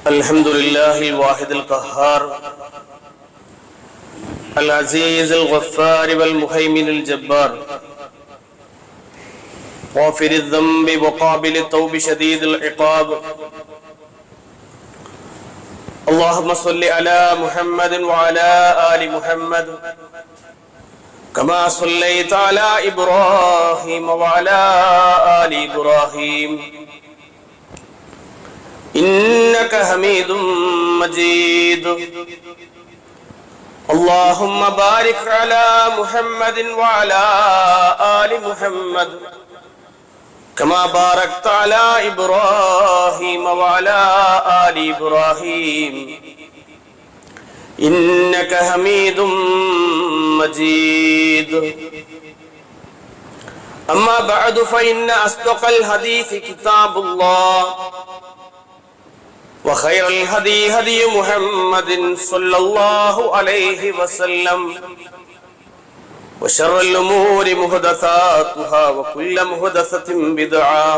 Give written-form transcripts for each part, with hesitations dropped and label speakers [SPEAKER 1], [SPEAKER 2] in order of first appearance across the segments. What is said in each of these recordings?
[SPEAKER 1] الحمد لله الواحد القهار العزيز الغفار والمهيمن الجبار غافر الذنب وقابل التوب شديد العقاب. اللهم صل على محمد وعلى آل محمد كما صليت على إبراهيم وعلى آل إبراهيم إنك حميد مجيد. اللهم بارك على محمد وعلى آل محمد كما باركت على إبراهيم وعلى آل إبراهيم إنك حميد مجيد. أما بعد فإن أصدق الحديث كتاب الله وخير الهدي هدي محمد صلى الله عليه وسلم وشر الأمور محدثاتها وكل محدثة بدعة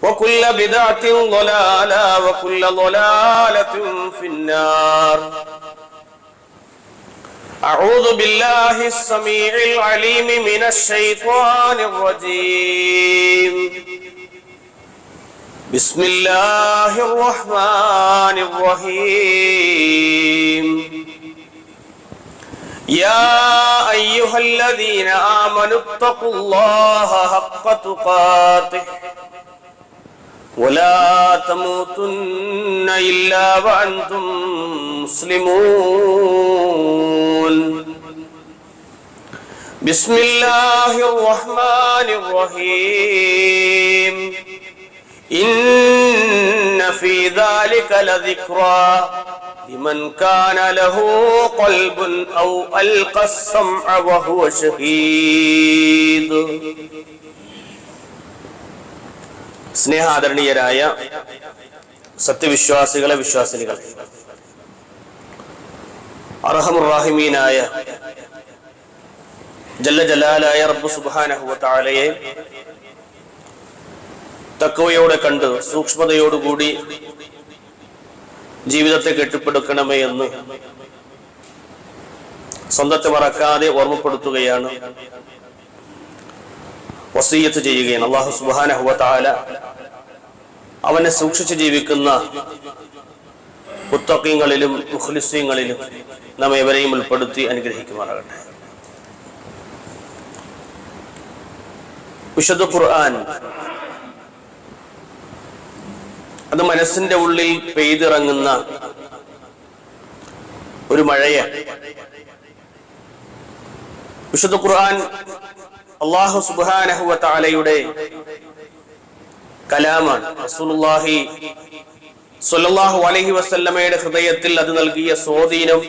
[SPEAKER 1] وكل بدعة ضلالة وكل ضلالة في النار. أعوذ بالله السميع العليم من الشيطان الرجيم. بسم الله الرحمن الرحيم. يا أيها الذين آمنوا اتقوا الله حق تقاته ولا تموتن إلا وأنتم مسلمون. بسم الله الرحمن الرحيم. إن في ذلك لذكرى لمن كان له قلب أو ألقى السمع وهو شهيد. സ്നേഹാദരണീയരായ സത്യവിശ്വാസികളെ വിശ്വാസിനികളെ, അർഹമുർറാഹിമീനായ ജല്ല ജലാലായ റബ്ബ് സുബ്ഹാനഹു വ തആലയെ തഖ്വയോടെ കണ്ട് സൂക്ഷ്മതയോടുകൂടി ജീവിതത്തെ കെട്ടിപ്പടുക്കണമേ എന്ന് സ്വന്തത്തെ മറക്കാതെ ഓർമ്മപ്പെടുത്തുകയാണ്, വസിയ്യത്ത് ചെയ്യുകയാണ്. അല്ലാഹു സുബ്ഹാനഹു വ തആല അവനെ സൂക്ഷിച്ച് ജീവിക്കുന്ന മുത്തഖീങ്ങളിലും മുഖ്ലിസീങ്ങളിലും നാം ഏവരെയും ഉൾപ്പെടുത്തി അനുഗ്രഹിക്കുമാറാകട്ടെ. വിശുദ്ധ ഖുർആൻ അത് മനസ്സിന്റെ ഉള്ളിൽ പെയ്തിറങ്ങുന്ന ഒരു മഴയാണ്. വിശുദ്ധ ഖുർആൻ അല്ലാഹു സുബ്ഹാനഹു വ തആലയുടെ കലാമാണ്. റസൂലുള്ളാഹി സ്വല്ലല്ലാഹു അലൈഹി വസല്ലമയുടെ ഹൃദയത്തിൽ അത് നൽകിയ സ്വാധീനം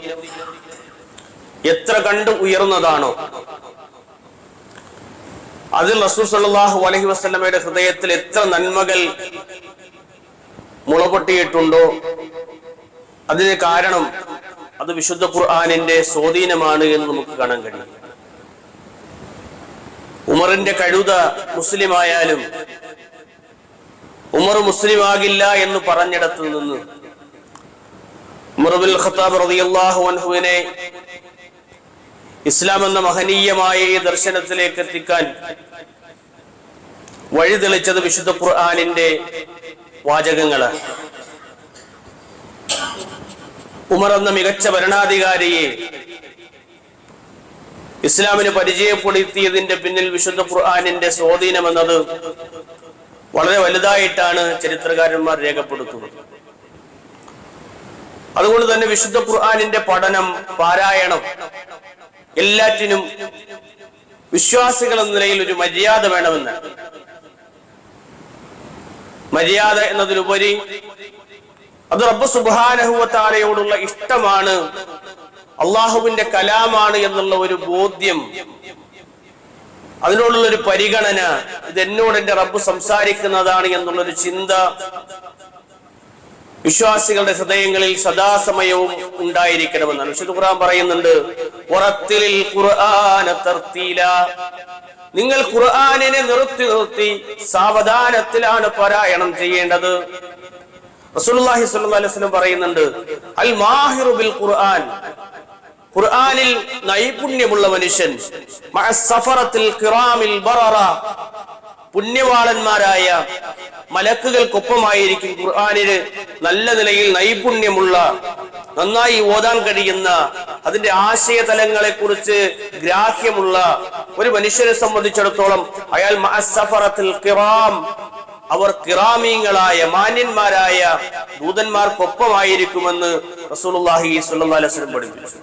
[SPEAKER 1] എത്ര കണ്ട് ഉയർന്നതാണോ, അതിൽ റസൂൽ സ്വല്ലല്ലാഹു അലൈഹി വസല്ലമയുടെ ഹൃദയത്തിൽ എത്ര നന്മകൾ മുളപൊട്ടിയിട്ടുണ്ടോ അതിന് കാരണം അത് വിശുദ്ധ ഖുർആനിന്റെ സ്വാധീനമാണ് എന്ന് നമുക്ക് കാണാൻ കഴിയും. ഉമറിന്റെ കഴുത മുസ്ലിം ആയാലും ഉമർ മുസ്ലിം ആകില്ല എന്ന് പറഞ്ഞിടത്തു നിന്ന് ഉമർ ഇബ്നുൽ ഖത്താബ് റളിയല്ലാഹു അൻഹുവിനെ ഇസ്ലാം എന്ന മഹനീയമായ ഈ ദർശനത്തിലേക്ക് എത്തിക്കാൻ വഴി തെളിച്ചത് വിശുദ്ധ ഖുർആനിന്റെ വാചകങ്ങളാണ്. ഉമർ എന്ന മികച്ച ഭരണാധികാരിയെ ഇസ്ലാമിന് പരിചയപ്പെടുത്തിയതിന്റെ പിന്നിൽ വിശുദ്ധ ഖുർആനിന്റെ സ്വാധീനം എന്നത് വളരെ വലുതായിട്ടാണ് ചരിത്രകാരന്മാർ രേഖപ്പെടുത്തുന്നത്. അതുകൊണ്ട് തന്നെ വിശുദ്ധ ഖുർആനിന്റെ പഠനം, പാരായണം എല്ലാറ്റിനും വിശ്വാസികൾ എന്ന നിലയിൽ ഒരു മര്യാദ വേണമെന്നാണ്. മര്യാദ എന്നതിലുപരി അത് റബ്ബ് സുബ്ഹാനഹു വ തആലയോടുള്ള ഇഷ്ടമാണ്, അള്ളാഹുവിന്റെ കലാമാണ് എന്നുള്ള ഒരു ബോധ്യം, അതിനോടുള്ള ഒരു പരിഗണന, ഇത് എന്നോട് എന്റെ റബ്ബ് സംസാരിക്കുന്നതാണ് എന്നുള്ളൊരു ചിന്ത വിശ്വാസികളുടെ ഹൃദയങ്ങളിൽ സദാസമയവും ഉണ്ടായിരിക്കണമെന്നാണ്. വിശുദ്ധ ഖുർആൻ പറയുന്നുണ്ട്, വറത്തിലിൽ ഖുർആന തർത്തീല, നിങ്ങൾ ഖുർആനിനെ നിർത്തി നിർത്തി സാവധാനത്തിലാണ് പാരായണം ചെയ്യേണ്ടത്. റസൂലുള്ളാഹി സ്വല്ലല്ലാഹു അലൈഹി വസല്ലം പറയുന്നുണ്ട്, അൽ മാഹിറു ബിൽ ഖുർആൻ, ഖുർആനിൽ നൈപുണ്യമുള്ള മനുഷ്യൻ, മഅസ് സഫറത്തിൽ കിറാമിൽ ബററ, പുണ്യവാളന്മാരായ മലക്കുകൾക്കൊപ്പമായിരിക്കും ഖുർആനിന് നല്ല നിലയിൽ നൈപുണ്യമുള്ള, നന്നായി ഓതാൻ കഴിയുന്ന, അതിന്റെ ആശയതലങ്ങളെ കുറിച്ച് ഗ്രാഹ്യമുള്ള ഒരു മനുഷ്യനെ സംബന്ധിച്ചിടത്തോളം അയാൾ മഅസ് സഫറത്തിൽ കിറാം, അവർ കിറാമീങ്ങളായ മാന്യന്മാരായ ദൂതന്മാർക്കൊപ്പമായിരിക്കുമെന്ന് റസൂലുള്ളാഹി സ്വല്ലല്ലാഹു അലൈഹി വസല്ലം പഠിപ്പിച്ചു.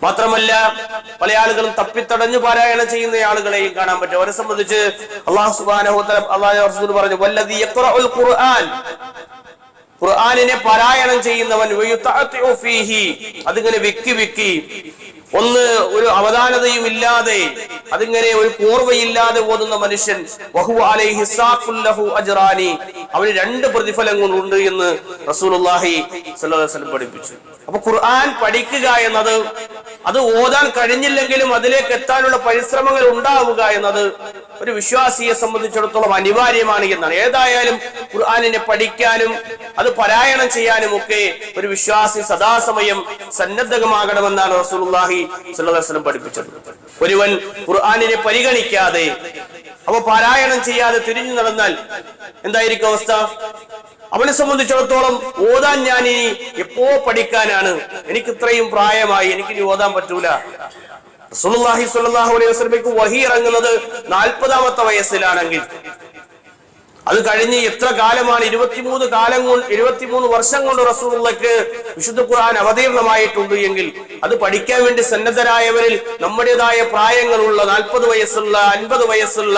[SPEAKER 1] മാത്രമല്ല പല ആളുകളും തപ്പിത്തടഞ്ഞു പാരായണം ചെയ്യുന്ന ആളുകളെയും കാണാൻ പറ്റും. അവരെ സംബന്ധിച്ച് അല്ലാഹു സുബ്ഹാനഹു വ തആല അല്ലാഹു റസൂൽ പറഞ്ഞു, വല്ലദീ യഖറഉൽ ഖുർആൻ, ഖുർആനിനെ പാരായണം ചെയ്യുന്നവൻ, വയുതഅതു ഫീഹി, അതിങ്ങനെ വിക്കി ഒന്ന് ഒരു അവധാനതയും ഇല്ലാതെ, അതിങ്ങനെ ഒരു പൂർവ്വയില്ലാതെ ഓതുന്ന മനുഷ്യൻ, വഹുവ അലൈഹി സാഖുൽ ലഹു അജ്റാനി, അവന് 2 പ്രതിഫലങ്ങളുണ്ട് എന്ന് റസൂലുള്ളാഹി സ്വല്ലല്ലാഹു അലൈഹി വസല്ലം പഠിപ്പിച്ചു. അപ്പൊ ഖുർആൻ പഠിക്കുക എന്നത്, അത് ഓതാൻ കഴിഞ്ഞില്ലെങ്കിലും അതിലേക്ക് എത്താനുള്ള പരിശ്രമങ്ങൾ ഉണ്ടാവുക എന്നത് ഒരു വിശ്വാസിയെ സംബന്ധിച്ചിടത്തോളം അനിവാര്യമാണ് എന്നാണ്. ഏതായാലും ഖുർആനിനെ പഠിക്കാനും അത് പാരായണം ചെയ്യാനും ഒക്കെ ഒരു വിശ്വാസി സദാസമയം സന്നദ്ധമാകണമെന്നാണ് റസൂലുള്ളാഹി സ്വല്ലല്ലാഹു അലൈഹി വസല്ലം പഠിപ്പിച്ചത്. ഒരുവൻ ഖുർആനിനെ പരിഗണിക്കാതെ അവ പാരായണം ചെയ്യാതെ തിരിഞ്ഞു നടന്നാൽ എന്തായിരിക്കും അവസ്ഥ? അവനെ സംബന്ധിച്ചിടത്തോളം ഓതാൻ ഞാൻ ഇനി എപ്പോ പഠിക്കാനാണ്, എനിക്ക് ഇത്രയും പ്രായമായി, എനിക്കിനി ഓതാൻ പറ്റൂല. റസൂലുള്ളാഹി സ്വല്ലല്ലാഹു അലൈഹി വസല്ലമയ്ക്ക് വഹി ഇറങ്ങുന്നത് 40ാമത്തെ വയസ്സിലാണെങ്കിൽ, അത് കഴിഞ്ഞ് എത്ര കാലമാണ്? 23 വർഷം കൊണ്ട് റസൂലുള്ളാഹിക്ക് വിശുദ്ധ ഖുർആൻ അവതീർണമായിട്ടുണ്ട് എങ്കിൽ അത് പഠിക്കാൻ വേണ്ടി സന്നദ്ധരായവരിൽ നമ്മുടേതായ പ്രായങ്ങളുള്ള 40 വയസ്സുള്ള, 50 വയസ്സുള്ള,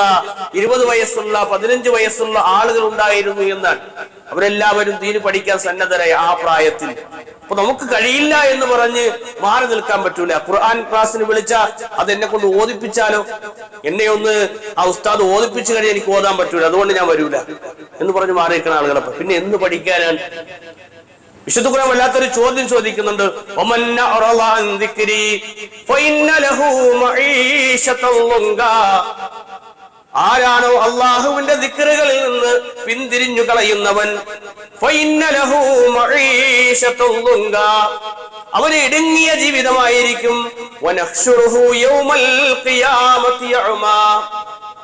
[SPEAKER 1] 20 വയസ്സുള്ള, 15 വയസ്സുള്ള ആളുകൾ ഉണ്ടായിരുന്നു എന്നാണ്. അവരെല്ലാവരും ദീന് പഠിക്കാൻ സന്നദ്ധരായ ആ പ്രായത്തിൽ. അപ്പൊ നമുക്ക് കഴിയില്ല എന്ന് പറഞ്ഞ് മാറി നിൽക്കാൻ പറ്റൂല. ഖുർആൻ ക്ലാസ്സിന് വിളിച്ച അതെന്നെ കൊണ്ട് ഓദിപ്പിച്ചാലോ, എന്നെ ഒന്ന് ആ ഉസ്താദ് ഓദിപ്പിച്ചു കഴിഞ്ഞാൽ എനിക്ക് ഓതാൻ പറ്റൂല, അതുകൊണ്ട് ഞാൻ വരൂല എന്ന് പറഞ്ഞ് മാറി നിൽക്കുന്ന ആളുകളെ പിന്നെ എന്ന് പഠിക്കാനാണ്? വിശുദ്ധ ഖുർആൻ വല്ലാത്തൊരു ചോദ്യം ചോദിക്കുന്നുണ്ട്, ആരാണോ അള്ളാഹുവിന്റെ ദിക്റുകളിൽ നിന്ന് പിന്തിരിഞ്ഞു കളയുന്നവൻ, അവന് ഇടുങ്ങിയ ജീവിതമായിരിക്കും,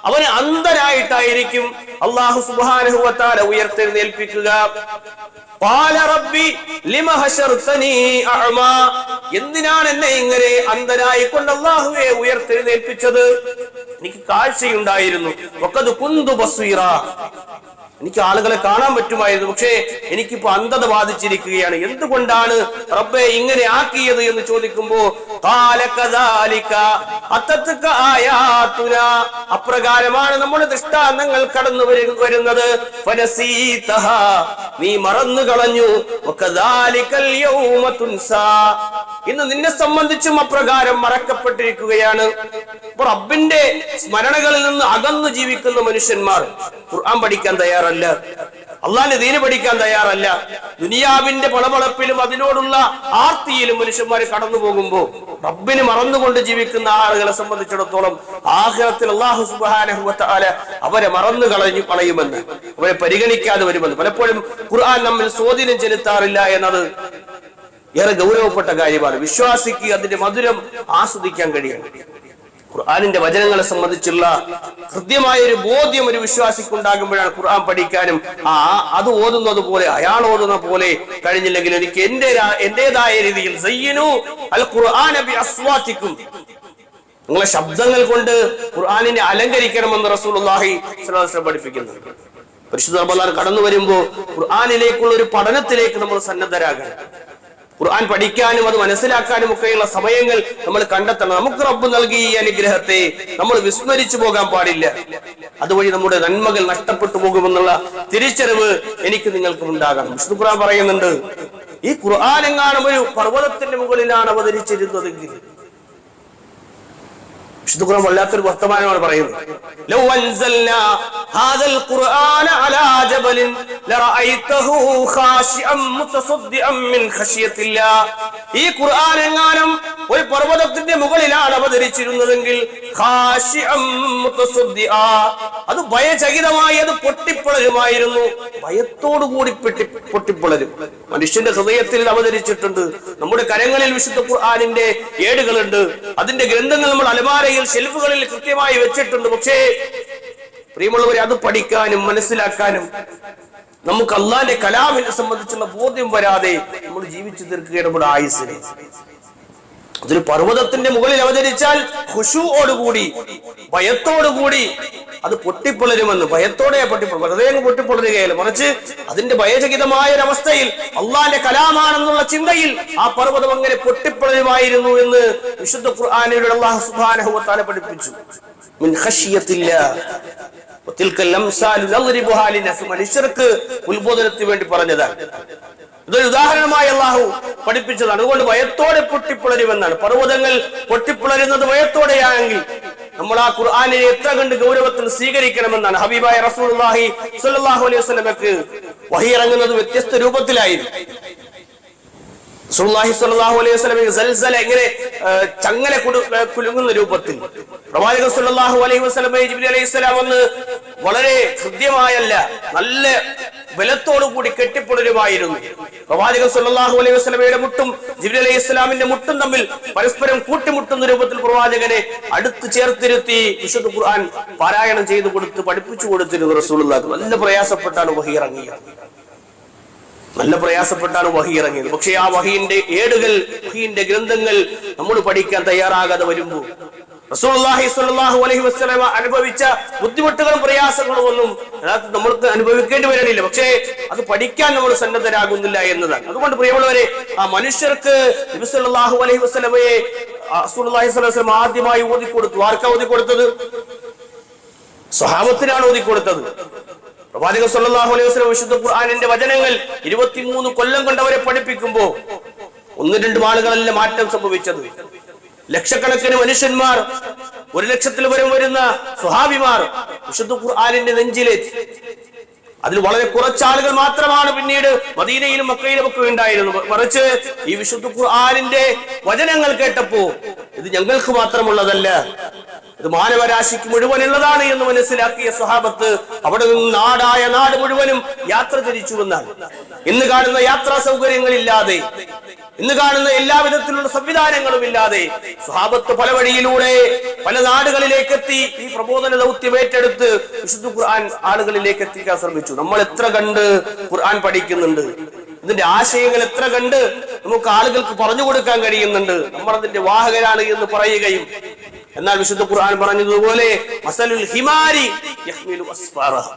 [SPEAKER 1] അവന് അന്ധനായിട്ടായിരിക്കും അള്ളാഹു സുബ്ഹാനഹു വ തആല ഉയർത്തെഴുന്നേൽപ്പിക്കുക. എന്തിനാണ് എന്നെ ഇങ്ങനെ അന്ധനായി കൊണ്ട് അള്ളാഹുവെ ഉയർത്തെഴുന്നേൽപ്പിച്ചത്? എനിക്ക് കാഴ്ചയുണ്ടായിരുന്നു, എനിക്ക് ആളുകളെ കാണാൻ പറ്റുമായിരുന്നു, പക്ഷേ എനിക്കിപ്പോ അന്ധത ബാധിച്ചിരിക്കുകയാണ്. എന്തുകൊണ്ടാണ് റബ്ബേ ഇങ്ങനെ ആക്കിയത് എന്ന് ചോദിക്കുമ്പോ അപ്രകാരമാണ് നമ്മുടെ ദൃഷ്ടാന്തങ്ങൾ കടന്നു വരുന്നത്, നീ മറന്നു കളഞ്ഞു, ഇന്ന് നിന്നെ സംബന്ധിച്ചും അപ്രകാരം മറക്കപ്പെട്ടിരിക്കുകയാണ്. റബ്ബിന്റെ സ്മരണകളിൽ നിന്ന് അകന്നു ജീവിക്കുന്ന മനുഷ്യന്മാർ ഖുർആൻ പഠിക്കാൻ തയ്യാറല്ല, അള്ളാന്റെ ദീന് പഠിക്കാൻ തയ്യാറല്ല. ദുനിയാവിന്റെ പളപളപ്പിലും അതിനോടുള്ള ആർത്തിയിലും മനുഷ്യന്മാർ കടന്നു പോകുമ്പോ റബ്ബിന് മറന്നുകൊണ്ട് ജീവിക്കുന്ന ആളുകളെ സംബന്ധിച്ചിടത്തോളം ആഖിറത്തിൽ അല്ലാഹു സുബ്ഹാനഹു വ തആല അവരെ മറന്നു കളയുമെന്ന്, അവരെ പരിഗണിക്കാതെ വരുമെന്ന് പലപ്പോഴും ഖുർആൻ നമ്മിൽ സ്വാധീനം ചെലുത്താറില്ല എന്നത് ഏറെ ഗൗരവപ്പെട്ട കാര്യമാണ്. വിശ്വാസിക്ക് അതിന്റെ മധുരം ആസ്വദിക്കാൻ കഴിയണം. ഖുർആനിന്റെ വചനങ്ങളെ സംബന്ധിച്ചുള്ള കൃത്യമായ ഒരു ബോധ്യം ഒരു വിശ്വാസിക്ക് ഉണ്ടാകുമ്പോഴാണ് ഖുർആൻ പഠിക്കാനും അത് ഓതുന്നത് പോലെ, അയാൾ ഓതുന്ന പോലെ കഴിഞ്ഞില്ലെങ്കിൽ എനിക്ക് എന്റേതായ രീതിയിൽ നിങ്ങളെ ശബ്ദങ്ങൾ കൊണ്ട് ഖുർആനിനെ അലങ്കരിക്കണമെന്ന് റസൂലുള്ളാഹി സ്വല്ലല്ലാഹു അലൈഹി വസല്ലം പഠിപ്പിക്കുന്നു. പരിശുദ്ധ റമദാൻ കടന്നു വരുമ്പോൾ ഖുർആനിലേക്കുള്ള ഒരു പഠനത്തിലേക്ക് നമ്മൾ സന്നദ്ധരാകണം. ഖുർആൻ പഠിക്കാനും അത് മനസ്സിലാക്കാനും ഒക്കെയുള്ള സമയങ്ങൾ നമ്മൾ കണ്ടെത്തണം. നമുക്ക് റബ്ബ് നൽകി ഈ അനുഗ്രഹത്തെ നമ്മൾ വിസ്മരിച്ചു പോകാൻ പാടില്ല. അതുവഴി നമ്മുടെ നന്മകൾ നഷ്ടപ്പെട്ടു പോകുമെന്നുള്ള തിരിച്ചറിവ് എനിക്ക് നിങ്ങൾക്കും ഉണ്ടാകണം. വിശുദ്ധ ഖുർആൻ പറയുന്നുണ്ട്, ഈ ഖുർആൻ എങ്ങാനും ഒരു പർവ്വതത്തിന്റെ മുകളിലാണ് അവതരിച്ചിരുന്നതെങ്കിൽ വിശുദ്ധ ഖുർആൻ വല്ലാത്തൊരു വർത്തമാനമാണ് പറയുന്നത്. ലൗ അൻസൽനാ ഹാദൽ ഖുർആന അലാ ജബലിൻ ലറഅയ്തഹു ഖാശിഅൻ മുതസദ്ദിഅൻ മിൻ ഖശിയത്തില്ലാഹ്. ഈ ഖുർആൻ എങ്ങാനും ഒരു പർവ്വതത്തിന്റെ മുകളിലാണ് അവതരിച്ചിരുന്നതെങ്കിൽ ഖാശിഅൻ മുതസദ്ദിഅ, അത് ഭയചകിതമായി അത് പൊട്ടിപ്പൊളരുമായിരുന്നു. ഭയത്തോടുകൂടി പൊട്ടിപ്പൊളരും. മനുഷ്യന്റെ ഹൃദയത്തിൽ അവതരിച്ചിട്ടുണ്ട്. നമ്മുടെ കരങ്ങളിൽ വിശുദ്ധ ഖുർആനിന്റെ ഏടുകളുണ്ട്. അതിന്റെ ഗ്രന്ഥങ്ങൾ നമ്മൾ അലമാരയിൽ ഷെൽഫുകളിൽ കൃത്യമായി വെച്ചിട്ടുണ്ട്. പക്ഷേ പ്രിയമുള്ളവരെ, അത് പഠിക്കാനും മനസ്സിലാക്കാനും നമുക്ക് അള്ളാന്റെ കലാമിനെ സംബന്ധിച്ചുള്ള ബോധ്യം വരാതെ നമ്മൾ ജീവിച്ചു തീർക്കുകയാണ് നമ്മുടെ ആയുസ്സിനെ. അതൊരു പർവ്വതത്തിന്റെ മുകളിൽ അവതരിച്ചാൽ ഖുശൂഓടുകൂടി, ഭയത്തോടുകൂടി അത് പൊട്ടിപ്പൊളരുമെന്ന്. ഭയത്തോടെ വെറുതെ പൊട്ടിപ്പൊളരുകയല്ല, മറിച്ച് അതിന്റെ ഭയചകിതമായ ഒരവസ്ഥയിൽ അള്ളാന്റെ കലാമാണെന്നുള്ള ചിന്തയിൽ ആ പർവ്വതം അങ്ങനെ പൊട്ടിപ്പൊളരുമായിരുന്നു എന്ന് വിശുദ്ധ ഖുർആനിലൂടെ അല്ലാഹു സുബ്ഹാനഹു വ തആല പഠിപ്പിച്ചു. മിൻ ഖശിയത്തില്ലാഹ് വതിൽകൽ അംസാലു നദ്രിബുഹാ ലിന്നസ്. മനുഷ്യർക്ക് ഉത്ബോധനത്തിന് വേണ്ടി പറഞ്ഞതാണ്. ഇതൊരു ഉദാഹരണമായി അള്ളാഹു പഠിപ്പിച്ചതാണ്. അതുകൊണ്ട് ഭയത്തോടെ പൊട്ടിപ്പൊളരുമെന്നാണ്. പർവ്വതങ്ങൾ പൊട്ടിപ്പൊളരുന്നത് ഭയത്തോടെയാണെങ്കിൽ നമ്മൾ ആ ഖുർആനിനെ എത്ര കണ്ട് ഗൗരവത്തിൽ സ്വീകരിക്കണമെന്നാണ്. ഹബീബായ റസൂലുള്ളാഹി സ്വല്ലല്ലാഹു അലൈഹി വസല്ലമക്ക് വഹി ഇറങ്ങുന്നത് വ്യത്യസ്ത രൂപത്തിലായിരുന്നു. റസൂലുള്ളാഹി സ്വല്ലല്ലാഹു അലൈഹി വസല്ലമക്ക് സൽസല ഇങ്ങനെ ചങ്ങല കുലുങ്ങുന്ന രൂപത്തിൽ, പ്രവാചകൻ സ്വല്ലല്ലാഹു അലൈഹി വസല്ലമയെ ജിബ്രീൽ അലൈഹിസ്സലാം വന്ന് വളരെ ഹൃദ്യമായല്ല, നല്ല ബലത്തോടു കൂടി കെട്ടിപ്പൊളരുമായിരുന്നു. പ്രവാചകൻ സ്വല്ലല്ലാഹു അലൈഹി വസല്ലമയുടെ മുട്ടും ജിബ്രീൽ അലൈഹിസ്സലാമിന്റെ മുട്ടും തമ്മിൽ പരസ്പരം കൂട്ടിമുട്ടുന്ന രൂപത്തിൽ പ്രവാചകനെ അടുത്ത് ചേർത്തിരുത്തി വിശുദ്ധ ഖുർആൻ പാരായണം ചെയ്തു കൊടുത്ത് പഠിപ്പിച്ചു കൊടുത്തിരുന്നു റസൂലുള്ളാഹി. നല്ല പ്രയാസപ്പെട്ടാണ് വഹി ഇറങ്ങിയത്. പക്ഷെ ആ വഹിന്റെ ഏടുകൾ, വഹിന്റെ ഗ്രന്ഥങ്ങൾ നമ്മൾ പഠിക്കാൻ തയ്യാറാകാതെ വരുമ്പോൾ റസൂലുള്ളാഹി സ്വല്ലല്ലാഹു അലൈഹി വസല്ലമ അനുഭവിച്ച ബുദ്ധിമുട്ടുകളും പ്രയാസങ്ങളും ഒന്നും നമ്മൾക്ക് അനുഭവിക്കേണ്ടി വരണില്ല. പക്ഷേ അത് പഠിക്കാൻ നമ്മൾ സന്നദ്ധരാകുന്നില്ല എന്നതാണ്. അതുകൊണ്ട് പ്രിയമുള്ളവരെ, ആ മനുഷ്യർക്ക് നബി സല്ലല്ലാഹു അലൈഹി വസല്ലമയെ റസൂലുള്ളാഹി സ്വല്ലല്ലാഹു അലൈഹി വസല്ലം ആദ്യമായി ഓതിക്കൊടുത്തു. ആർക്കാ ഓതിക്കൊടുത്തത്? സ്വഹാബത്തിനാണ് ഓതിക്കൊടുത്തത്. പ്രവാചകൻ സ്വല്ലല്ലാഹു അലൈഹി വസല്ലം വിശുദ്ധ ഖുർആനിന്റെ വചനങ്ങൾ 23 കൊല്ലം കൊണ്ട് അവരെ പഠിപ്പിക്കുമ്പോ 1-2 ആളുകളല്ല മാറ്റം സംഭവിച്ചത്. ലക്ഷക്കണക്കിന് മനുഷ്യന്മാർ, 1,00,000-ൽ വരുന്ന സ്വഹാബിമാർ വിശുദ്ധ ഖുർആനിന്റെ നെഞ്ചിലേറ്റി. അതിൽ വളരെ കുറച്ച് ആളുകൾ മാത്രമാണ് പിന്നീട് മദീനയിലും മക്കയിലും ഒക്കെ ഉണ്ടായിരുന്നു. മറിച്ച് ഈ വിശുദ്ധ ഖുർആനിന്റെ വചനങ്ങൾ കേട്ടപ്പോ ഇത് ഞങ്ങൾക്ക് മാത്രമുള്ളതല്ല, ഇത് മാനവരാശിക്ക് മുഴുവനുള്ളതാണ് എന്ന് മനസ്സിലാക്കിയ സ്വഹാബത്ത് അവിടെ നിന്ന് നാട് മുഴുവനും യാത്ര തിരിച്ചുവെന്നാണ്. ഇന്ന് കാണുന്ന യാത്രാ സൗകര്യങ്ങളില്ലാതെ, ഇന്ന് കാണുന്ന എല്ലാവിധത്തിലുള്ള സംവിധാനങ്ങളും ഇല്ലാതെ സ്വഹാബത്ത് പല വഴിയിലൂടെ പല നാടുകളിലേക്ക് എത്തി ഈ പ്രബോധന ദൗത്യം ഏറ്റെടുത്ത് വിശുദ്ധ ഖുർആൻ ആളുകളിലേക്ക് എത്തിക്കാൻ ശ്രമിച്ചു. നമ്മൾ എത്ര കണ്ട് ഖുർആൻ പഠിക്കുന്നുണ്ട്, ഇതിന്റെ ആശയങ്ങൾ എത്ര കണ്ട് നമുക്ക് ആളുകൾക്ക് പറഞ്ഞു കൊടുക്കാൻ കഴിയുന്നുണ്ട്. നമ്മൾ അതിന്റെ വാഹകരാണ് എന്ന് പറയുകയും, എന്നാൽ വിശുദ്ധ ഖുർആൻ പറഞ്ഞതുപോലെ മസലുൽ ഹിമാരി യഹ്മിലു അസ്ഫാറഹ,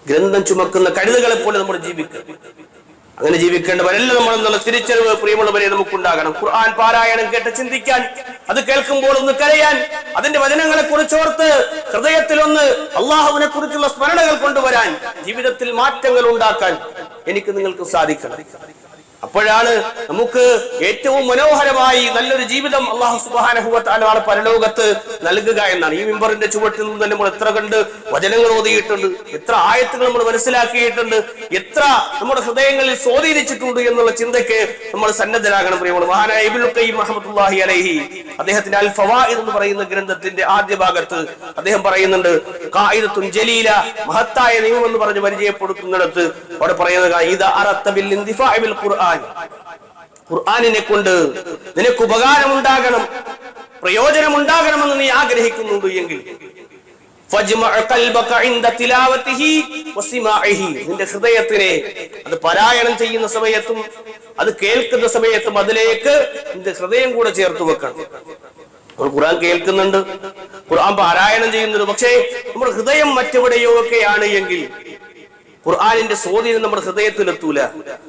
[SPEAKER 1] ഗ്രന്ഥം ചുമക്കുന്ന കഴുതകളെ പോലെ നമ്മൾ ജീവിക്കുക. അങ്ങനെ ജീവിക്കേണ്ടവരല്ല നമ്മളെന്നുള്ള തിരിച്ചറിവ് പ്രിയമുള്ളവരെ നമുക്കുണ്ടാകണം. ഖുർആൻ പാരായണം കേട്ട് ചിന്തിക്കാൻ, അത് കേൾക്കുമ്പോൾ ഒന്ന് കരയാൻ, അതിന്റെ വചനങ്ങളെ കുറിച്ചോർത്ത് ഹൃദയത്തിൽ ഒന്ന് അള്ളാഹുവിനെ കുറിച്ചുള്ള സ്മരണകൾ കൊണ്ടുവരാൻ, ജീവിതത്തിൽ മാറ്റങ്ങൾ ഉണ്ടാക്കാൻ എനിക്ക് നിങ്ങൾക്ക് സാധിക്കണം. അപ്പോഴാണ് നമുക്ക് ഏറ്റവും മനോഹരമായി നല്ലൊരു ജീവിതം അല്ലാഹു സുബ്ഹാനഹു വ തആല നാളെ പരലോകത്ത് നൽകുക എന്നാണ്. ഈ മിമ്പറിന്റെ ചുവട്ടിൽ നിന്ന് തന്നെ നമ്മൾ എത്ര കണ്ട് വചനങ്ങൾ ഓതിയിട്ടുണ്ട്, എത്ര ആയത്തുകൾ നമ്മൾ മനസ്സിലാക്കിയിട്ടുണ്ട്, എത്ര നമ്മുടെ ഹൃദയങ്ങളിൽ സ്വാധീനിച്ചിട്ടുണ്ട് എന്നുള്ള ചിന്തയ്ക്ക് നമ്മൾ സന്നദ്ധരാകണം. പ്രിയമുള്ള മഹാനായ ഇബ്നുൽ ഖയ്യിം റഹ്മത്തുള്ളാഹി അലൈഹി അദ്ദേഹത്തിന്റെ അൽ ഫവായിദ് എന്ന് പറയുന്ന ഗ്രന്ഥത്തിന്റെ ആദ്യ ഭാഗത്ത് അദ്ദേഹം പറയുന്നുണ്ട്, ഖായിദത്തുൻ ജലീല, മഹത്തായ നിയമം എന്ന് പറഞ്ഞ് പരിചയപ്പെടുത്തുന്നിടത്ത് അവിടെ പറയുന്നത്, ഇദാ അറത്ത ബിൽ ഇന്തിഫാഇ ബിൽ ഖുർആൻ, ഖുർആനിനെ കൊണ്ട് നിനക്ക് ഉപകാരം ഉണ്ടാകണം, പ്രയോജനം ഉണ്ടാകണമെന്ന് നീ ആഗ്രഹിക്കുന്നുണ്ട് എങ്കിൽ നിന്റെ ഹൃദയത്തിനെ അത് പാരായണം ചെയ്യുന്ന സമയത്തും അത് കേൾക്കുന്ന സമയത്തും അതിലേക്ക് നിന്റെ ഹൃദയം കൂടെ ചേർത്ത് വെക്കണം. നമ്മൾ ഖുർആൻ കേൾക്കുന്നുണ്ട്, ഖുർആൻ പാരായണം ചെയ്യുന്നുണ്ട്, പക്ഷേ നമ്മുടെ ഹൃദയം മറ്റെവിടെയോ ഒക്കെയാണ് എങ്കിൽ ഖുർആനിന്റെ സ്വാധീനം നമ്മുടെ ഹൃദയത്തിലെത്തൂല,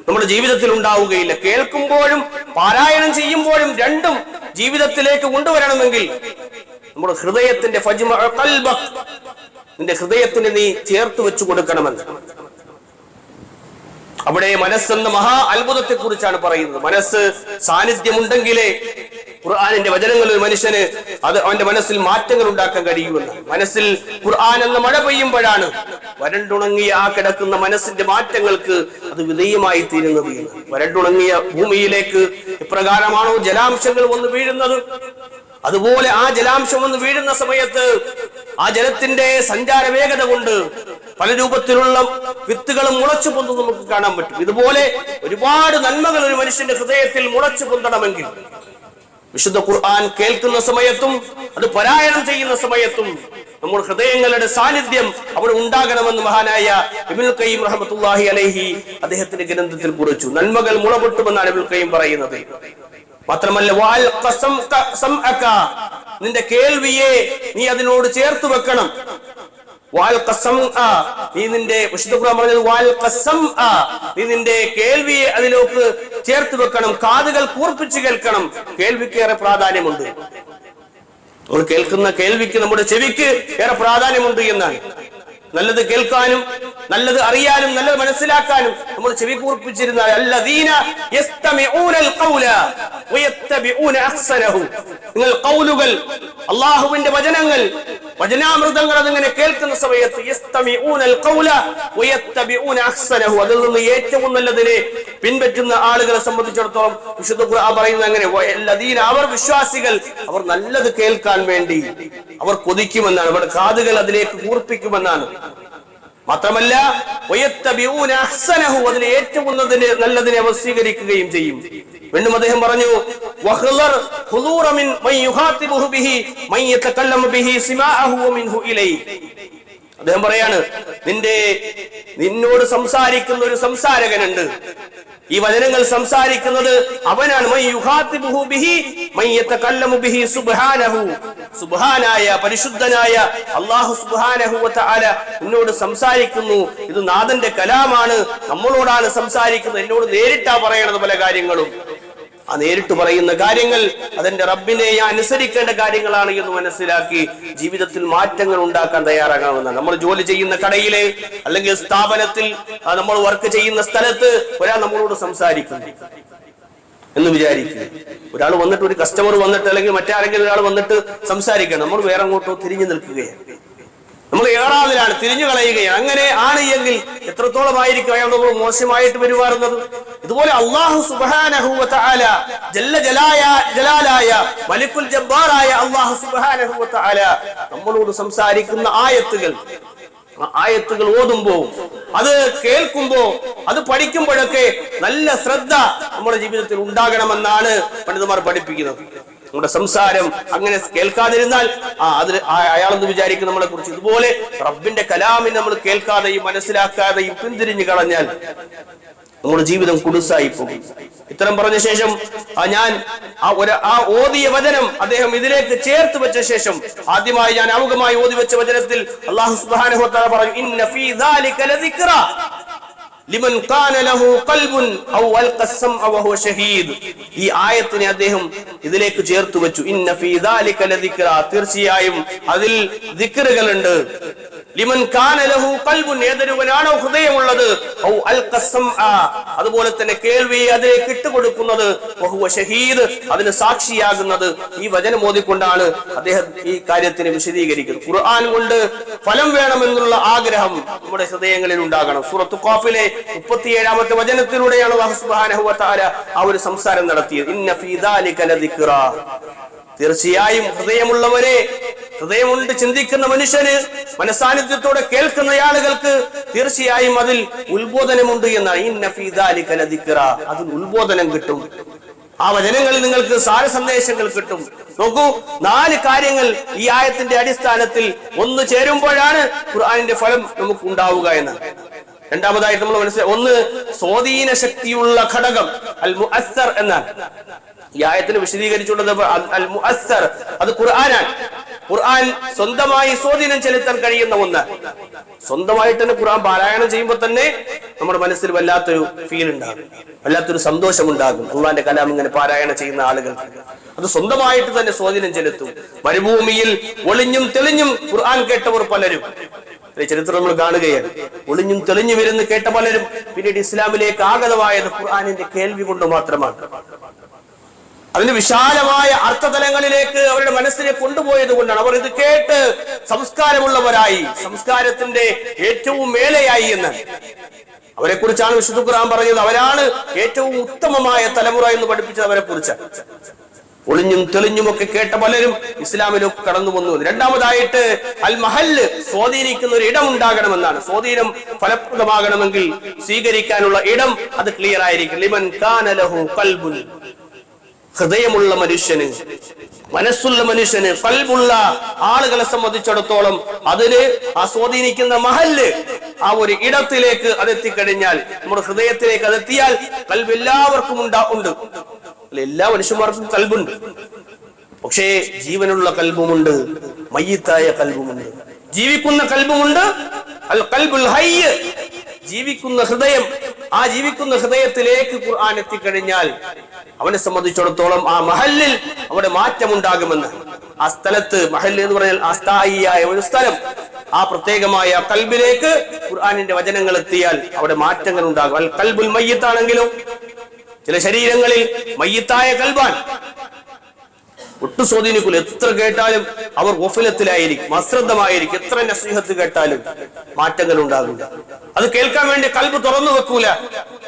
[SPEAKER 1] നമ്മുടെ ജീവിതത്തിൽ ഉണ്ടാവുകയില്ല. കേൾക്കുമ്പോഴും പാരായണം ചെയ്യുമ്പോഴും രണ്ടും ജീവിതത്തിലേക്ക് കൊണ്ടുവരണമെങ്കിൽ നമ്മുടെ ഹൃദയത്തിന്റെ നിന്റെ ഹൃദയത്തിന് നീ ചേർത്ത് വെച്ചു കൊടുക്കണമെന്ന്. അവിടെ മനസ്സെന്ന മഹാ അത്ഭുതത്തെ കുറിച്ചാണ് പറയുന്നത്. മനസ്സ് സാന്നിധ്യമുണ്ടെങ്കിലേ ഖുർആനിന്റെ വചനങ്ങൾ ഒരു മനുഷ്യന് അത് അവന്റെ മനസ്സിൽ മാറ്റങ്ങൾ ഉണ്ടാക്കാൻ കഴിയുമെന്ന്. മനസ്സിൽ ഖുർആൻ എന്ന മഴ പെയ്യുമ്പോഴാണ് വരണ്ടുണങ്ങിയ ആ കിടക്കുന്ന മനസ്സിന്റെ മാറ്റങ്ങൾക്ക് അത് വിധേയമായി തീരുന്നത്. വരണ്ടുണങ്ങിയ ഭൂമിയിലേക്ക് എപ്രകാരമാണോ ജലാംശങ്ങൾ വന്ന് വീഴുന്നത്, അതുപോലെ ആ ജലാംശം വന്ന് വീഴുന്ന സമയത്ത് ആ ജലത്തിന്റെ സഞ്ചാര വേഗത കൊണ്ട് പല രൂപത്തിലുള്ള വിത്തുകളും മുളച്ചു പൊന്തുന്നത് നമുക്ക് കാണാൻ പറ്റും. ഇതുപോലെ ഒരുപാട് നന്മകൾ ഒരു മനുഷ്യന്റെ ഹൃദയത്തിൽ മുളച്ചു പൊന്തണമെങ്കിൽ വിശുദ്ധ ഖുർആൻ കേൾക്കുന്ന സമയത്തും അത് പാരായണം ചെയ്യുന്ന സമയത്തും നമ്മുടെ ഹൃദയങ്ങളുടെ സാന്നിധ്യം അവിടെ ഉണ്ടാകണമെന്ന് മഹാനായ ഇബ്നുൽ ഖയ്യിം റഹ്മത്തുള്ളാഹി അലൈഹി അദ്ദേഹത്തിന്റെ ഗ്രന്ഥത്തിൽ കുറിച്ചു. നന്മകൾ മുളപൊട്ടുമെന്നാണ് ഇബ്നുൽ ഖയ്യിം പറയുന്നത്. മാത്രമല്ല നിന്റെ കേൾവിയെ നീ അതിനോട് ചേർത്ത് വെക്കണം. നീ നിന്റെ വിശുദ്ധ ഖുർആൻ പറഞ്ഞത് നീ നിന്റെ കേൾവിയെ അതിലേക്ക് ചേർത്ത് വെക്കണം. കാതുകൾ കൂർപ്പിച്ച് കേൾക്കണം. കേൾവിക്ക് ഏറെ പ്രാധാന്യമുണ്ട്. നമ്മൾ കേൾക്കുന്ന കേൾവിക്ക്, നമ്മുടെ ചെവിക്ക് ഏറെ പ്രാധാന്യമുണ്ട് എന്നാണ്. നല്ലത് കേൾക്കാനും നല്ലത് അറിയാനും നല്ലത് മനസ്സിലാക്കാനും നമ്മൾ ചെവി കൂർപ്പിച്ചിരുന്നാൽ അല്ലദീന യസ്തമിഊനൽ ഖൗല വയത്തബിഊന അഹ്സനഹു, നിങ്ങൾ ഖൗലുകൾ, അല്ലാഹുവിന്റെ വചനങ്ങൾ, വചനാമൃതങ്ങൾ അതിങ്ങനെ കേൾക്കുന്ന സമയത്ത് യസ്തമിഊനൽ ഖൗല വയത്തബിഊന അഹ്സനഹു, അതിൽ നിന്ന് ഏറ്റവും നല്ലതിനെ പിൻപറ്റുന്ന ആളുകളെ സംബന്ധിച്ചിടത്തോളം വിശുദ്ധ ഖുർആൻ പറയുന്നത് അങ്ങനെ, അല്ലദീന, അവർ വിശ്വാസികൾ, അവർ നല്ലത് കേൾക്കാൻ വേണ്ടി അവർ കൊതിക്കുമെന്നാണ്, അവരുടെ കാതുകൾ അതിലേക്ക് കൂർപ്പിക്കുമെന്നാണ്. മാത്രമല്ല അതിന് ഏറ്റവും നല്ലതിനെ അവർ സ്വീകരിക്കുകയും ചെയ്യും. വീണ്ടും അദ്ദേഹം പറഞ്ഞു, അദ്ദേഹം പറയാണ്, നിന്നോട് സംസാരിക്കുന്ന ഒരു സംസാരകനുണ്ട്. ഈ വചനങ്ങൾ സംസാരിക്കുന്നത് അവനാണ്. സുബ്ഹാനായ പരിശുദ്ധനായ അല്ലാഹു സുബ്ഹാനഹു വ തആല എന്നോട് സംസാരിക്കുന്നു. ഇത് നാഥന്റെ കലാമാണ്, നമ്മളോടാണ് സംസാരിക്കുന്നത്. എന്നോട് നേരിട്ടാ പറയണത് പല കാര്യങ്ങളും. ആ നേരിട്ട് പറയുന്ന കാര്യങ്ങൾ അതെന്റെ റബ്ബിനെ ഞാൻ അനുസരിക്കേണ്ട കാര്യങ്ങളാണ് എന്ന് മനസ്സിലാക്കി ജീവിതത്തിൽ മാറ്റങ്ങൾ ഉണ്ടാക്കാൻ തയ്യാറാകണമെന്നാണ്. നമ്മൾ ജോലി ചെയ്യുന്ന കടയിലെ അല്ലെങ്കിൽ സ്ഥാപനത്തിൽ, നമ്മൾ വർക്ക് ചെയ്യുന്ന സ്ഥലത്ത് ഒരാൾ നമ്മളോട് സംസാരിക്കുന്നു എന്ന് വിചാരിക്കുക. ഒരാൾ വന്നിട്ട്, ഒരു കസ്റ്റമർ വന്നിട്ട് അല്ലെങ്കിൽ മറ്റാരെങ്കിലും ഒരാൾ വന്നിട്ട് സംസാരിക്കണം, നമ്മൾ വേറെ അങ്ങോട്ടോ തിരിഞ്ഞു നിൽക്കുകയാണ്, നമ്മൾ ഏറാതിലാണ്, തിരിഞ്ഞു കളയുകയാണ്. അങ്ങനെ ആണ് എങ്കിൽ എത്രത്തോളം ആയിരിക്കും അയാൾ നമ്മൾ മോശമായിട്ട് പെരുമാറുന്നത്. ഇതുപോലെ അല്ലാഹു സുബ്ഹാനഹു വ തആല ജലാലായ മലിക്കുൽ ജബ്ബാറായ അല്ലാഹു സുബ്ഹാനഹു വ തആല നമ്മളോട് സംസാരിക്കുന്ന ആയത്തുകൾ ഓതുമ്പോ, അത് കേൾക്കുമ്പോ, അത് പഠിക്കുമ്പോഴൊക്കെ നല്ല ശ്രദ്ധ നമ്മുടെ ജീവിതത്തിൽ ഉണ്ടാകണമെന്നാണ് പണ്ഡിതന്മാർ പഠിപ്പിക്കുന്നത്. നമ്മുടെ സംസാരം അങ്ങനെ കേൾക്കാതിരുന്നാൽ അയാളെന്ന് വിചാരിക്കും നമ്മളെ കുറിച്ച്. ഇതുപോലെ റബ്ബിന്റെ കലാമിനെ നമ്മൾ കേൾക്കാതെയും മനസ്സിലാക്കാതെയും പിന്തിരിഞ്ഞു കളഞ്ഞാൽ നമ്മുടെ ജീവിതം കുടുസായി പോകും. ഇത്തരം പറഞ്ഞ ശേഷം ഞാൻ ഓതിയ വചനം അദ്ദേഹം ഇതിലേക്ക് ചേർത്ത് വെച്ച ശേഷം ആദ്യമായി ഞാൻ ആമുഖമായി ഓതി വെച്ച വചനത്തിൽ അല്ലാഹു സുബ്ഹാനഹു വ തആല പറഞ്ഞു, ഇന്ന ഫീ ദാലിക ലദിക്റ ലിമൻ കാന ലഹു ഖൽബുൻ ഔ അൽഖ അസ്സമഅ വഹുവ ഷഹീദ്. ഈ ആയത്തിനെ അദ്ദേഹം ഇതിലേക്ക് ചേർത്ത് വെച്ചു. ഇന്ന ഫീ ദാലിക ലദിക്റ, തീർച്ചയായും അതിൽ ദിക്റുകളുണ്ട്. ലിമൻ കാന ലഹു ഖൽബുൻ, ഏതൊരുവനാണോ ഹൃദയമുള്ളത്, ഔ അൽഖ അസ്സമഅ, അതുപോലെ തന്നെ കേൾവിയെ അതിലേക്ക് ഇട്ടുകൊടുക്കുന്നത്, വഹുവ ഷഹീദ്, അതിന് സാക്ഷിയാകുന്നത്. ഈ വചനം ഓതിക്കൊണ്ടാണ് അദ്ദേഹം ഈ കാര്യത്തിനെ വിശദീകരിക്കുന്നത്. ഖുർആൻ കൊണ്ട് ഫലം വേണമെന്നുള്ള ആഗ്രഹം നമ്മുടെ ഹൃദയങ്ങളിൽ ഉണ്ടാകണം. സൂറത്ത് ഖാഫിലെ 37-ാമത്തെ വചനത്തിലൂടെയാണ് അല്ലാഹു സുബ്ഹാനഹു വ തആല ആ ഒരു സംസാരം നടത്തിയത്. ഇന്ന ഫീ ദാലിക ലദിക്റ, തീർച്ചയായും ഹൃദയമുള്ളവരെ, ഹൃദയമുണ്ട് ചിന്തിക്കുന്ന മനുഷ്യന്, മനസാന്നിധ്യത്തോടെ കേൾക്കുന്ന ആളുകൾക്ക് തീർച്ചയായും അതിൽ ഉത്ബോധനമുണ്ട് എന്നാണ്. ഇന്ന ഫീ ദാലിക ലദിക്റ, അതിൽ ഉത്ബോധനം കിട്ടും. ആ വചനങ്ങളിൽ നിങ്ങൾക്ക് സാര സന്ദേശങ്ങൾ കിട്ടും. നോക്കൂ, 4 കാര്യങ്ങൾ ഈ ആയത്തിന്റെ അടിസ്ഥാനത്തിൽ ഒന്ന് ചേരുമ്പോഴാണ് ഖുർആനിന്റെ ഫലം നമുക്ക് ഉണ്ടാവുക എന്നാണ്. രണ്ടാമതായിട്ട് നമ്മൾ മനസ്സിലാക്കി, ഒന്ന് സ്വാധീന ശക്തിയുള്ള ഘടകം അൽ മുഅസ്സർ എന്നാണ്. ഈ ആയത്തിന് വിശദീകരിച്ചുള്ളത് അൽ മുഅസ്സർ, അത് ഖുർആനാണ്. ഖുർആൻ സ്വന്തമായി സ്വാധീനം ചെലുത്താൻ കഴിയുന്ന ഒന്ന്. സ്വന്തമായിട്ട് തന്നെ ഖുർആൻ പാരായണം ചെയ്യുമ്പോൾ തന്നെ നമ്മുടെ മനസ്സിൽ വല്ലാത്തൊരു ഫീൽ ഉണ്ടാകും, വല്ലാത്തൊരു സന്തോഷം ഉണ്ടാകും. അള്ളാന്റെ കലാം ഇങ്ങനെ പാരായണം ചെയ്യുന്ന ആളുകൾക്ക് അത് സ്വന്തമായിട്ട് തന്നെ സ്വാധീനം ചെലുത്തും. മരുഭൂമിയിൽ ഒളിഞ്ഞും തെളിഞ്ഞും ഖുർആൻ കേട്ടവർ പലരും ചരിത്രം നമ്മൾ കാണുകയാണ്. ഒളിഞ്ഞും തെളിഞ്ഞു വരുന്ന കേട്ട പലരും പിന്നീട് ഇസ്ലാമിലേക്ക് ആഗതമായത് ഖുർആനിന്റെ കേൾവി കൊണ്ട് മാത്രമാണ്. അതിന് വിശാലമായ അർത്ഥതലങ്ങളിലേക്ക് അവരുടെ മനസ്സിനെ കൊണ്ടുപോയത് കൊണ്ടാണ് അവർ ഇത് കേട്ട് സംസ്കാരമുള്ളവരായി, സംസ്കാരത്തിന്റെ ഏറ്റവും മേലെയായി എന്ന്. അവരെ കുറിച്ചാണ് വിശുദ്ധ ഖുർആൻ പറഞ്ഞത്. അവരാണ് ഏറ്റവും ഉത്തമമായ തലമുറ എന്ന് പഠിപ്പിച്ചത് അവരെ കുറിച്ചാണ്. ഒളിഞ്ഞും തെളിഞ്ഞുമൊക്കെ കേട്ട പലരും ഇസ്ലാമിലേക്ക് കടന്നു വന്നു. രണ്ടാമതായിട്ട് അൽ മഹല്ല്, സ്വാധീനിക്കുന്ന ഒരു ഇടം ഉണ്ടാകണമെന്നാണ്. സ്വാധീനം ഫലപ്രദമാകണമെങ്കിൽ സ്വീകരിക്കാനുള്ള ഇടം അത് ക്ലിയർ ആയിരിക്കും. ലിമൻ കാന ലഹു ഖൽബുൻ, ഹൃദയമുള്ള മനുഷ്യന്, മനസ്സുള്ള മനുഷ്യന്, ഖൽബുള്ള ആളുകളെ സംബന്ധിച്ചിടത്തോളം അതിന് ആ സ്വാധീനിക്കുന്ന മഹല്ല്, ആ ഒരു ഇടത്തിലേക്ക് അതെത്തിക്കഴിഞ്ഞാൽ, നമ്മുടെ ഹൃദയത്തിലേക്ക് അതെത്തിയാൽ ഖൽബ് എല്ലാവർക്കും ഉണ്ട്. എല്ലാ മനുഷ്യന്മാർക്കും ഖൽബുണ്ട്. പക്ഷേ ജീവനുള്ള ഖൽബുമുണ്ട്, മയ്യിത്തായ ഖൽബുമുണ്ട്, ജീവിക്കുന്ന ഖൽബുമുണ്ട്. അൽ ഖൽബുൽ ഹയ്യ്, ജീവിക്കുന്ന ഹൃദയം. ആ ജീവിക്കുന്ന ഹൃദയത്തിലേക്ക് ഖുർആൻ എത്തിക്കഴിഞ്ഞാൽ അവനെ സംബന്ധിച്ചിടത്തോളം ആ മഹല്ലിൽ അവിടെ മാറ്റമുണ്ടാകുമെന്ന്. ആ സ്ഥലത്ത്, മഹല്ല് എന്ന് പറഞ്ഞാൽ അസ്ഥായിയായ ഒരു സ്ഥലം, ആ പ്രത്യേകമായ ഖൽബിലേക്ക് ഖുർആനിന്റെ വചനങ്ങൾ എത്തിയാൽ അവിടെ മാറ്റങ്ങൾ ഉണ്ടാകും. അൽ ഖൽബുൽ മയ്യിത്താണെങ്കിലും ചില ശരീരങ്ങളിൽ മയ്യിത്തായ ഖൽബാൻ ഒട്ടു സ്വാധീനിക്കൂല. എത്ര കേട്ടാലും അവർ ഗഫലത്തിലായിരിക്കും, അശ്രദ്ധമായിരിക്കും. എത്ര നസീഹത്ത് കേട്ടാലും മാറ്റങ്ങൾ ഉണ്ടാകില്ല. അത് കേൾക്കാൻ വേണ്ടി ഖൽബ് തുറന്നു വെക്കൂല.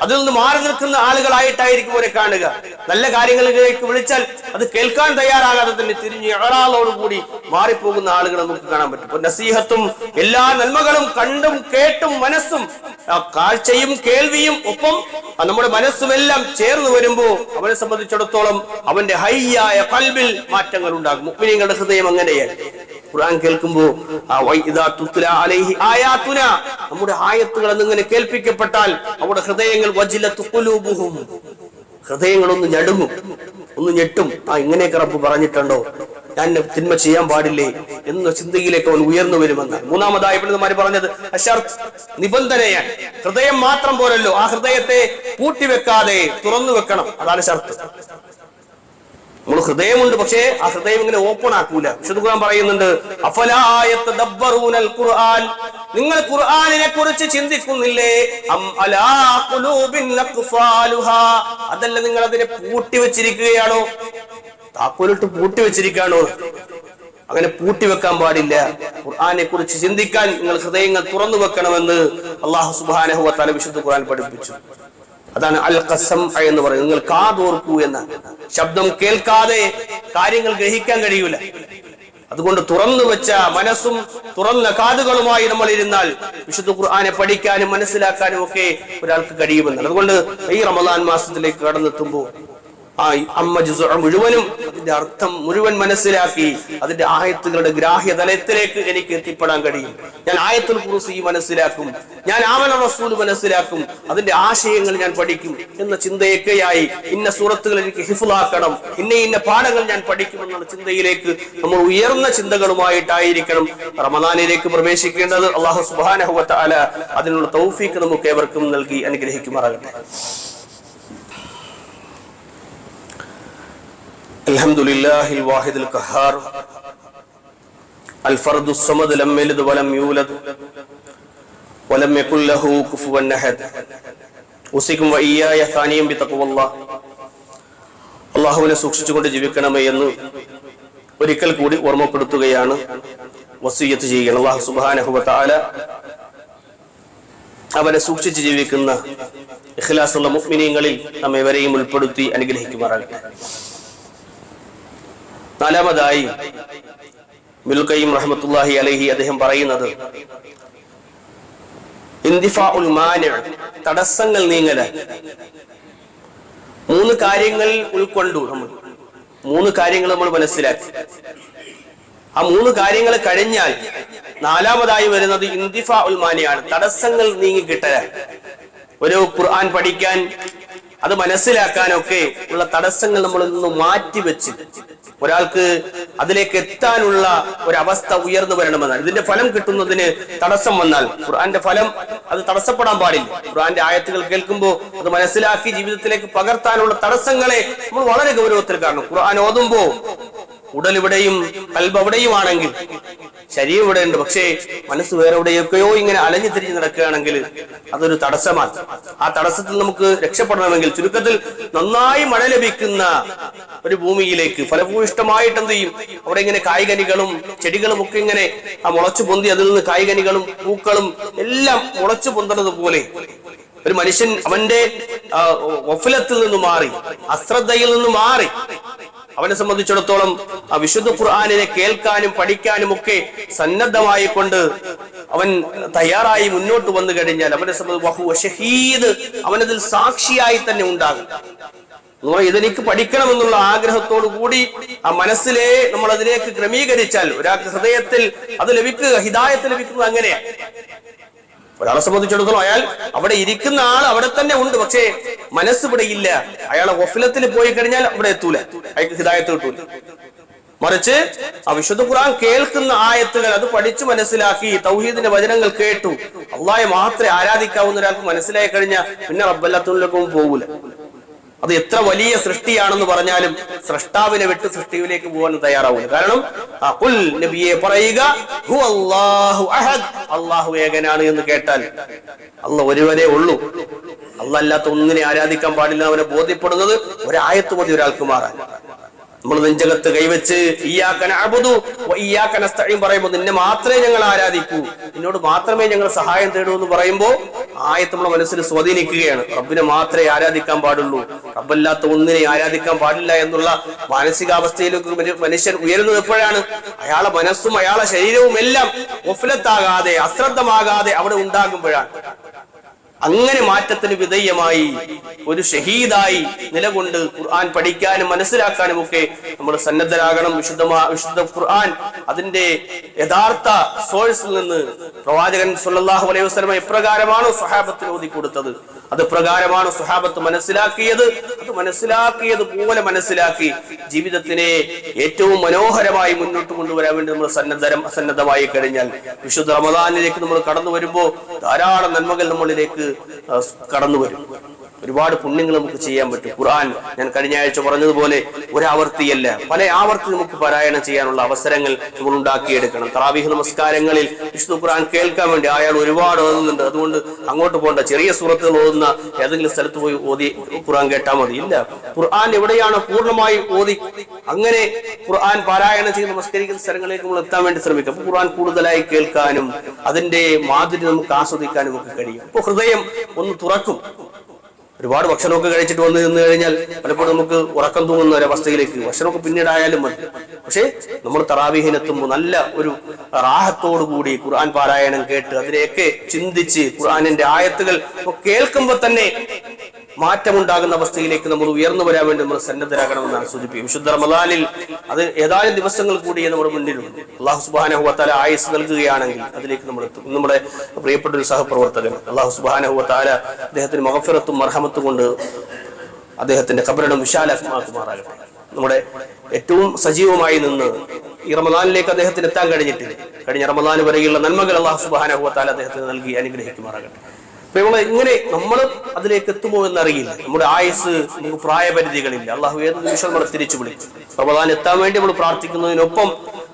[SPEAKER 1] അതിൽ നിന്ന് മാറി നിൽക്കുന്ന ആളുകളായിട്ടായിരിക്കും അവരെ കാണുക. നല്ല കാര്യങ്ങളിലേക്ക് വിളിച്ചാൽ അത് കേൾക്കാൻ തയ്യാറാകാതെ തന്നെ തിരിഞ്ഞ് ഇഅ്റാളോടുകൂടി മാറിപ്പോകുന്ന ആളുകൾ നമുക്ക് കാണാൻ പറ്റും. അപ്പൊ നസീഹത്തും എല്ലാ നന്മകളും കണ്ടും കേട്ടും മനസ്സും, കാഴ്ചയും കേൾവിയും ഒപ്പം നമ്മുടെ മനസ്സുമെല്ലാം ചേർന്ന് വരുമ്പോ അവനെ സംബന്ധിച്ചിടത്തോളം അവന്റെ ഹയ്യായ ഖൽബിൽ മാറ്റങ്ങൾ ഉണ്ടാകും. മുഅ്മിനീങ്ങളുടെ ഹൃദയം അങ്ങനെയാണ്. ഖുർആൻ കേൾക്കുമ്പോ നമ്മുടെ ആയത്തുകൾ എന്നിങ്ങനെ കേൾപ്പിക്കപ്പെട്ടാൽ അവരുടെ ഹൃദയങ്ങൾ വജിലത്തു ഖുലൂബുഹും, ഹൃദയങ്ങൾ ഒന്ന് ഞടുങ്ങും, ഒന്ന് ഞെട്ടും. ഇങ്ങനെയൊക്കെ റബ്ബ് പറഞ്ഞിട്ടുണ്ടോ, ഞാൻ തിന്മ ചെയ്യാൻ പാടില്ലേ എന്ന ചിന്തയിലേക്ക് അവൻ ഉയർന്നു വരുമെന്ന്. മൂന്നാമതായി പണ്ഡിതന്മാർ പറഞ്ഞത് അശർത്ത്, നിബന്ധനയാണ്. ഹൃദയം മാത്രം പോരല്ലോ, ആ ഹൃദയത്തെ പൂട്ടിവെക്കാതെ തുറന്നു വെക്കണം. അതാണ് ഷർത്ത്. നമ്മൾ ഹൃദയമുണ്ട്, പക്ഷേ ആ ഹൃദയം ഇങ്ങനെ ഓപ്പൺ ആക്കൂല. വിശുദ്ധ ഖുർആൻ പറയുന്നുണ്ട്, അഫലാ യതദബ്ബറൂനൽ ഖുർആൻ, നിങ്ങൾ ഖുർആനിനെ കുറിച്ച് ചിന്തിക്കുന്നില്ലേ? അം അലാ ഖുലൂബിൻ അഖ്ഫാലുഹാ, അതല്ല നിങ്ങൾ അതിനെ പൂട്ടി വെച്ചിരിക്കുകയാണോ? താക്കോലിട്ട് പൂട്ടി വെച്ചിരിക്കുകയാണോ? അങ്ങനെ പൂട്ടിവെക്കാൻ പാടില്ല. ഖുർആനെ കുറിച്ച് ചിന്തിക്കാൻ നിങ്ങൾ ഹൃദയങ്ങൾ തുറന്നു വെക്കണമെന്ന് അല്ലാഹു സുബ്ഹാനഹു വ തആല വിശുദ്ധ ഖുർആൻ പഠിപ്പിച്ചു. അതാണ് അൽ ഖസം എന്ന് പറയുന്നത്. നിങ്ങൾ കാതോർക്കൂ എന്ന ശബ്ദം കേൾക്കാതെ കാര്യങ്ങൾ ഗ്രഹിക്കാൻ കഴിയൂല. അതുകൊണ്ട് തുറന്നു വെച്ച മനസ്സും തുറന്ന കാതുകളുമായി നമ്മൾ ഇരുന്നാൽ വിശുദ്ധ ഖുർആനെ പഠിക്കാനും മനസ്സിലാക്കാനും ഒക്കെ ഒരാൾക്ക് കഴിയുമെന്നാണ്. അതുകൊണ്ട് ഈ റമദാൻ മാസത്തിലേക്ക് കടന്നെത്തുമ്പോൾ മുഴുവനും അതിന്റെ അർത്ഥം മുഴുവൻ മനസ്സിലാക്കി അതിന്റെ ആയത്തുകളുടെ ഗ്രാഹ്യ തലത്തിലേക്ക് എനിക്ക് എത്തിപ്പെടാൻ കഴിയും. ഞാൻ ആയത്തുൽ കുർസി മനസ്സിലാക്കും, ഞാൻ ആമന റസൂൽ മനസ്സിലാക്കും, അതിന്റെ ആശയങ്ങൾ ഞാൻ പഠിക്കും എന്ന ചിന്തയൊക്കെയായി ഇന്ന സൂറത്തുകൾ എനിക്ക് ഹിഫ്ളാക്കണം, ഇന്ന പാഠങ്ങൾ ഞാൻ പഠിക്കും എന്നുള്ള ചിന്തയിലേക്ക് നമ്മൾ ഉയർന്ന ചിന്തകളുമായിട്ടായിരിക്കണം റമദാനിലേക്ക് പ്രവേശിക്കേണ്ടത്. അല്ലാഹു സുബ്ഹാനഹു വ തആല അതിനുള്ള തൗഫീഖ് നമുക്ക് ഏവർക്കും നൽകി അനുഗ്രഹിക്കുമാറാകട്ടെ. അൽഹംദുലില്ലാഹിൽ വാഹിദുൽ ഖഹാർ അൽ ഫർദുസ് സമദ് ലം യലിദ് വലം യൂലദ് വലം യകുൽ ലഹു കുഫുവൻ അഹദ്. ഉസികും വഇയ്യായ സാനിയം ബിതഖ്വല്ലാഹ്. അല്ലാഹുവിനെ സൂക്ഷിച്ചുകൊണ്ട് ജീവിക്കണമേ എന്ന് ഒരിക്കൽ കൂടി ഓർമ്മപ്പെടുത്തുകയാണ്, വസിയ്യത്ത് ചെയ്യുകയാണ്. അല്ലാഹു സുബ്ഹാനഹു വ തആല അവനെ സൂക്ഷിച്ച് ജീവിക്കുന്ന ഇഖ്ലാസുള്ള മുഅ്മിനീങ്ങളിൽ നമ്മെവരെയും ഉൾപ്പെടുത്തി അനുഗ്രഹിക്കുമാറാകട്ടെ. നാലാമതായി ഇബ്നുൽ ഖയ്യിം റഹ്മത്തുള്ളാഹി അലൈഹി അദ്ദേഹം പറയുന്നത് ഇന്തിഫാഉൽ മാനി', തടസ്സങ്ങൾ നീങ്ങൽ. മൂന്ന് കാര്യങ്ങൾ ഉൾക്കൊണ്ടു നമ്മൾ, മൂന്ന് കാര്യങ്ങൾ നമ്മൾ മനസ്സിലാക്കി. ആ മൂന്ന് കാര്യങ്ങൾ കഴിഞ്ഞാൽ നാലാമതായി വരുന്നത് ഇന്തിഫാഉൽ മാനി'യാണ്, തടസ്സങ്ങൾ നീങ്ങി കിട്ടലാണ്. ഒരു ഖുർആൻ പഠിക്കാൻ, അത് മനസ്സിലാക്കാനൊക്കെ ഉള്ള തടസ്സങ്ങൾ നമ്മളിൽ നിന്ന് മാറ്റിവെച്ച് ഒരാൾക്ക് അതിലേക്ക് എത്താനുള്ള ഒരവസ്ഥ ഉയർന്നു വരണമെന്നാണ്. ഇതിന്റെ ഫലം കിട്ടുന്നതിന് തടസ്സം വന്നാൽ ഖുർആന്റെ ഫലം അത് തടസ്സപ്പെടാൻ പാടില്ല. ഖുർആന്റെ ആയത്തുകൾ കേൾക്കുമ്പോൾ അത് മനസ്സിലാക്കി ജീവിതത്തിലേക്ക് പകർത്താനുള്ള തടസ്സങ്ങളെ നമ്മൾ വളരെ ഗൗരവത്തിൽ കാണണം. ഖുർആൻ ഓതുമ്പോ ഉടലിവിടെയും കൽബ് അവിടെയും ആണെങ്കിൽ ശരീരം ഇവിടെ ഉണ്ട്, പക്ഷേ മനസ്സ് വേറെ എവിടെയൊക്കെയോ ഇങ്ങനെ അലഞ്ഞു തിരിഞ്ഞ് നടക്കുകയാണെങ്കിൽ അതൊരു തടസ്സമാണ്. ആ തടസ്സത്തിൽ നമുക്ക് രക്ഷപ്പെടണമെങ്കിൽ ചുരുക്കത്തിൽ നന്നായി മഴ ലഭിക്കുന്ന ഒരു ഭൂമിയിലേക്ക് ഫലഭൂയിഷ്ടമായിട്ട് എന്ത് ചെയ്യും, അവിടെ ഇങ്ങനെ കായ്കനികളും ചെടികളും ഒക്കെ ഇങ്ങനെ മുളച്ചു പൊന്തി അതിൽ നിന്ന് കായ്കനികളും പൂക്കളും എല്ലാം മുളച്ചു പൊന്തുന്നത് പോലെ ഒരു മനുഷ്യൻ അവന്റെ വഫലത്തിൽ നിന്ന് മാറി, അശ്രദ്ധയിൽ നിന്ന് മാറി, അവനെ സംബന്ധിച്ചിടത്തോളം ആ വിശുദ്ധ ഖുർആനിനെ കേൾക്കാനും പഠിക്കാനും ഒക്കെ സന്നദ്ധമായി കൊണ്ട് അവൻ തയ്യാറായി മുന്നോട്ട് വന്നു കഴിഞ്ഞാൽ അവനെ സംബന്ധിച്ച് അവനതിൽ സാക്ഷിയായി തന്നെ ഉണ്ടാകും. ഇതെനിക്ക് പഠിക്കണമെന്നുള്ള ആഗ്രഹത്തോടു കൂടി ആ മനസ്സിലെ നമ്മൾ അതിലേക്ക് ക്രമീകരിച്ചാൽ ഒരാൾക്ക് ഹൃദയത്തിൽ അത് ലഭിക്കുക, ഹിദായത്ത് ലഭിക്കുന്നത് അങ്ങനെയാണ്. ഒരാളെ സംബന്ധിച്ചിടത്തോളം അയാൾ അവിടെ ഇരിക്കുന്ന ആൾ അവിടെ തന്നെ ഉണ്ട്, പക്ഷേ മനസ്സ് ഇവിടെ ഇല്ല. അയാളെ ഗഫലത്തിൽ പോയി കഴിഞ്ഞാൽ അവിടെ എത്തൂല, അയാൾക്ക് ഹിദായത്ത് കിട്ടൂല. മറിച്ച് ആ വിശുദ്ധ ഖുർആൻ കേൾക്കുന്ന ആയത്തുകൾ അത് പഠിച്ചു മനസ്സിലാക്കി തൗഹീദിന്റെ വചനങ്ങൾ കേട്ടു അള്ളാഹെ മാത്രമേ ആരാധിക്കാവുന്ന ഒരാൾക്ക് മനസ്സിലായി കഴിഞ്ഞാൽ പിന്നെ റബ്ബല്ലാത്തതിലേക്കും പോകൂല. അത് എത്ര വലിയ സൃഷ്ടിയാണെന്ന് പറഞ്ഞാലും സൃഷ്ടാവിനെ വിട്ട് സൃഷ്ടിയിലേക്ക് പോകാൻ തയ്യാറാവില്ല. കാരണം നബിയെ പറയുക അല്ലാഹു ഏകനാണ് എന്ന് കേട്ടാൽ അല്ലാഹ് ഒരുവനേ ഉള്ളൂ, അല്ലാഹ് അല്ലാത്ത ഒന്നിനെ ആരാധിക്കാൻ പാടില്ല അവനെ ബോധ്യപ്പെടുന്നത് ഒരായത്ത് മതി ഒരാൾക്ക് മാറാൻ. നമ്മൾ നെഞ്ചകത്ത് കൈവച്ച് ഇയ്യാക നഅ്ബുദു വ ഇയ്യാക നസ്തഈൻ പറയുമ്പോൾ നിന്നെ മാത്രമേ ഞങ്ങൾ ആരാധിക്കൂ, നിന്നോട് മാത്രമേ ഞങ്ങൾ സഹായം തേടൂ എന്ന് പറയുമ്പോൾ ആയത്ത് നമ്മുടെ മനസ്സിൽ സ്വാധീനിക്കുകയാണ്. റബ്ബിനെ മാത്രമേ ആരാധിക്കാൻ പാടുള്ളൂ, റബ്ബല്ലാത്ത ഒന്നിനെ ആരാധിക്കാൻ പാടില്ല എന്നുള്ള മാനസികാവസ്ഥയിലേക്ക് മനുഷ്യൻ ഉയരുന്നത് എപ്പോഴാണ്? അയാളെ മനസ്സും അയാളെ ശരീരവും എല്ലാം ഗഫലത്താകാതെ അശ്രദ്ധമാകാതെ അവിടെ ഉണ്ടാകുമ്പോഴാണ്. അങ്ങനെ മാറ്റത്തിന് വിധേയമായി ഒരു ഷഹീദായി നിലകൊണ്ട് ഖുർആൻ പഠിക്കാനും മനസ്സിലാക്കാനും ഒക്കെ നമ്മൾ സന്നദ്ധരാകണം. വിശുദ്ധ ഖുർആൻ അതിന്റെ യഥാർത്ഥ സോഴ്സിൽ നിന്ന് പ്രവാചകൻ സല്ലല്ലാഹു അലൈഹി വസല്ലം എപ്രകാരമാണോ സ്വഹാബത്തിന് ഓതി കൊടുത്തത് അത് പ്രകാരമാണ് സ്വഹാബത്ത് മനസ്സിലാക്കിയത്. അത് മനസ്സിലാക്കിയത് പോലെ മനസ്സിലാക്കി ജീവിതത്തിനെ ഏറ്റവും മനോഹരമായി മുന്നോട്ട് കൊണ്ടുവരാൻ വേണ്ടി നമ്മൾ സന്നദ്ധമായി കഴിഞ്ഞാൽ വിശുദ്ധ റമദാനിലേക്ക് നമ്മൾ കടന്നു വരുമ്പോൾ ധാരാളം നന്മകൾ നമ്മളിലേക്ക് കടന്നു വരും. ഒരുപാട് പുണ്യങ്ങൾ നമുക്ക് ചെയ്യാൻ പറ്റും. ഖുർആൻ ഞാൻ കഴിഞ്ഞ ആഴ്ച പറഞ്ഞതുപോലെ ഒരാവർത്തിയല്ല, പല ആവർത്തി നമുക്ക് പാരായണം ചെയ്യാനുള്ള അവസരങ്ങൾ നമ്മൾ ഉണ്ടാക്കിയെടുക്കണം. തറാവീഹ് നമസ്കാരങ്ങളിൽ വിശുദ്ധ ഖുർആൻ കേൾക്കാൻ വേണ്ടി അയാൾ ഒരുപാട് ഓതുന്നുണ്ട്, അതുകൊണ്ട് അങ്ങോട്ട് പോകണ്ട, ചെറിയ സൂറത്തുകൾ ഓതുന്ന ഏതെങ്കിലും സ്ഥലത്ത് പോയി ഓതി ഖുർആൻ കേട്ടാൽ മതി. ഇല്ല, ഖുർആൻ എവിടെയാണ് പൂർണ്ണമായി ഓതി അങ്ങനെ ഖുർആൻ പാരായണം ചെയ്ത് നമസ്കരിക്കുന്ന സ്ഥലങ്ങളിലേക്ക് നമ്മൾ എത്താൻ വേണ്ടി ശ്രമിക്കാം. അപ്പൊ ഖുർആൻ കൂടുതലായി കേൾക്കാനും അതിന്റെ മാധുര്യം നമുക്ക് ആസ്വദിക്കാനും ഒക്കെ കഴിയും. അപ്പൊ ഹൃദയം ഒന്ന് തുറക്കും. ഒരുപാട് ഭക്ഷണമൊക്കെ കഴിച്ചിട്ട് വന്ന് നിന്ന് കഴിഞ്ഞാൽ പലപ്പോഴും നമുക്ക് ഉറക്കം തൂങ്ങുന്ന ഒരവസ്ഥയിലേക്ക്, ഭക്ഷണമൊക്കെ പിന്നീടായാലും മതി. പക്ഷെ നമ്മൾ തറാവീഹിനെത്തുമ്പോൾ നല്ല ഒരു റാഹത്തോടു കൂടി ഖുർആൻ പാരായണം കേട്ട് അതിനെയൊക്കെ ചിന്തിച്ച് ഖുർആനിന്റെ ആയത്തുകൾ കേൾക്കുമ്പോൾ തന്നെ മാറ്റമുണ്ടാകുന്ന അവസ്ഥയിലേക്ക് നമ്മൾ ഉയർന്നു വരാൻ വേണ്ടി നമ്മൾ സന്നദ്ധരാകണമെന്നാണ് സൂചിപ്പിക്കുക. വിശുദ്ധ റമദാനിൽ അത് ഏതാനും ദിവസങ്ങൾ കൂടി നമ്മുടെ മുന്നിലുണ്ട്. അല്ലാഹു സുബ്ഹാനഹു വ തആല ആയുസ് നൽകുകയാണെങ്കിൽ അതിലേക്ക് നമ്മൾ എത്തും. നമ്മുടെ പ്രിയപ്പെട്ട ഒരു സഹപ്രവർത്തകൻ അല്ലാഹു സുബ്ഹാനഹു വ തആല അദ്ദേഹത്തിന് മഗ്ഫിറത്തും മർഹമത്തും കൊണ്ട് അദ്ദേഹത്തിന്റെ ഖബറിടം വിശാലമാക്കുമാറാകട്ടെ. നമ്മുടെ ഏറ്റവും സജീവമായി നിന്ന് ഈ റമദാനിലേക്ക് അദ്ദേഹത്തിന് എത്താൻ കഴിഞ്ഞിട്ടില്ല. കഴിഞ്ഞ റമദാൻ വരെയുള്ള നന്മകൾ അല്ലാഹു സുബ്ഹാനഹു വ തആല അദ്ദേഹത്തിന് നൽകി അനുഗ്രഹിക്കുമാറാകട്ടെ. അപ്പൊ ഇങ്ങനെ നമ്മൾ അതിലേക്ക് എത്തുമോ എന്നറിയില്ല. നമ്മുടെ ആയുസ് നമുക്ക് പ്രായപരിധികളില്ല. അള്ളാഹു ഏത് നിമിഷം നമ്മളെ തിരിച്ചു വിളിക്കും. റമദാൻ എത്താൻ വേണ്ടി നമ്മൾ പ്രാർത്ഥിക്കുന്നതിനൊപ്പം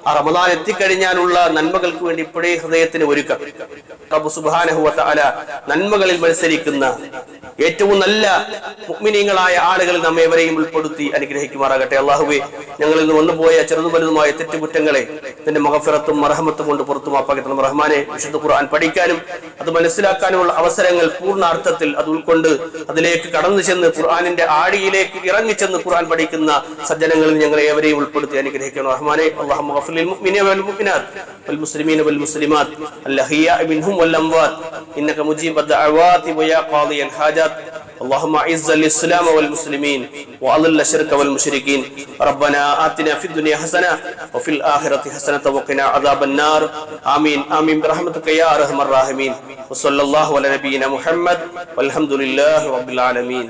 [SPEAKER 1] ആ റമദാൻ എത്തിക്കഴിഞ്ഞാലുള്ള നന്മകൾക്ക് വേണ്ടി ഇപ്പോഴേ ഹൃദയത്തിന് ഒരുക്കാം. റബ്ബ് സുബ്ഹാനഹു വ തആല നന്മകളിൽ മത്സരിക്കുന്ന ഏറ്റവും നല്ല മുഅ്മിനീങ്ങളായ ആളുകളിൽ നമ്മെ എവരെയും ഉൾപ്പെടുത്തി അനുഗ്രഹിക്കുമാറാകട്ടെ. അല്ലാഹുവേ, ഞങ്ങളിൽ നിന്ന് വന്നുപോയ ചെറുതും വലുതുമായ തെറ്റുകുറ്റങ്ങളെ നിന്റെ മഗ്ഫിറത്തും മർഹമത്തും കൊണ്ട് പുറത്തു മാപ്പാക്കി റഹ്മാനെ, വിശുദ്ധ ഖുർആൻ പഠിക്കാനും അത് മനസ്സിലാക്കാനുമുള്ള അവസരങ്ങൾ പൂർണ്ണാർത്ഥത്തിൽ അത് ഉൾക്കൊണ്ട് അതിലേക്ക് കടന്നു ചെന്ന് ഖുർആനിന്റെ ആടിയിലേക്ക് ഇറങ്ങിച്ചെന്ന് ഖുർആൻ പഠിക്കുന്ന സജ്ജനങ്ങളിൽ ഞങ്ങളെ ഏവരെയും ഉൾപ്പെടുത്തി അനുഗ്രഹിക്കണം റഹ്മാനെ. അല്ലാഹുമ്മ ഗഫിർ ലിൽ മുഅ്മിനീന വൽ മുഅ്മിനാത്ത് വൽ മുസ്ലിമീന വൽ മുസ്ലിമാത്ത് അൽഅഹ്യാഇ മിൻഹും വൽ അംവാത്ത് ഇന്നക മുജീബുദ് ദഅവാതി വയാ ഖാദിയൽ ഹാജാത്ത്. اللهم اعز الاسلام والمسلمين واذل الشرك والمشركين. ربنا آتنا في الدنيا حسنه وفي الاخره حسنه وقنا عذاب النار. امين امين برحمتك يا ارحم الراحمين. وصلى الله على نبينا محمد والحمد لله رب العالمين.